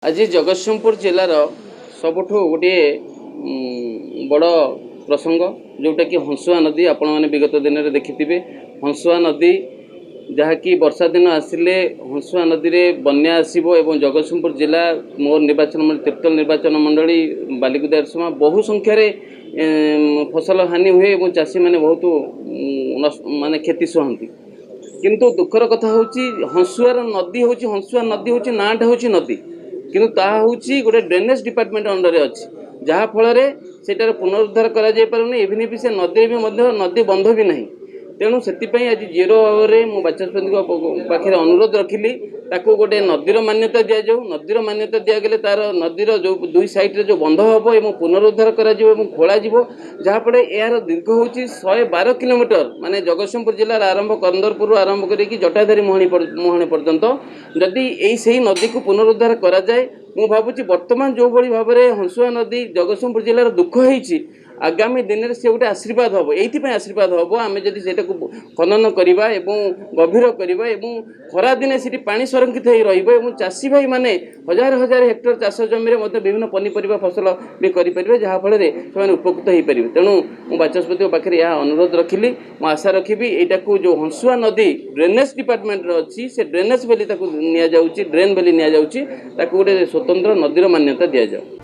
आज जगतसिंहपुर जिलार सबुठ गोटे बड़ प्रसंग जोटा कि हंसुआ नदी आपण मैंने विगत दिन में देखिथे। हंसुआ नदी जहाँकि वर्षा दिन आसिले हंसुआ नदी में बन्या आसो और जगतसिंहपुर जिला मोर निर्वाचन मंडली तिर्तोल निर्वाचन मंडली बालिकुदा समा बहु संख्यार फसल हानि हुए और चाषी मैंने बहुत माने क्षति सहती। किंतु दुखर कथा हूँ हंसुआर नदी हूँ हंसुआ नदी हूँ नाटा हूँ नदी किंतु ताहा हूँ गोटे ड्रेनेज डिपार्टमेंट अंडर अच्छी जहाँफल सेटार पुनरुद्धार कर इवन भी से नदी भी नदी बंध भी ना। तेणु से आज जीरो आवर मु बाचस्पति पाखे अनुरोध रखिली ताकू गोटे नदीर मान्यता दि जाऊ। नदीर मान्यता दिगले तार नदीर जो दुई साइड्रे जो बंध हम और पुनरुद्धार कर खोल जहाँफल यार दीर्घ हूँ 112 किलोमीटर माने जगतसिंहपुर जिलार आरंभ कंदरपुर आरंभ करके जटाधारी मुहाणी पर्यंत जदि यही नदी को पुनरुद्धार करा जाए मु भावुची वर्तमान जो भली भाव में हंसुआ नदी जगतसिंहपुर जिलार दुख होती आगामी दिन में से गोटे आशीर्वाद हम ये आशीर्वाद हम आम जदि से खनन करवा गभीर करवा खरा दिने से पानी संरक्षित हो चाषी भाई माने हजार हजार हेक्टर चाष जमी विभिन्न पनीपरिया फसल भी करेंगे जहाँफल से उपकृत हो पारे। तेणु मु बाचस्पति पाखे यह अनुरोध रखिली आशा रखी यहाँ जो हंसुआ नदी ड्रेनेज डिपार्टमेंट अच्छी से ड्रेनेज बेली ड्रेन बेली नि गोटे स्वतंत्र नदीर मान्यता दि जाऊ।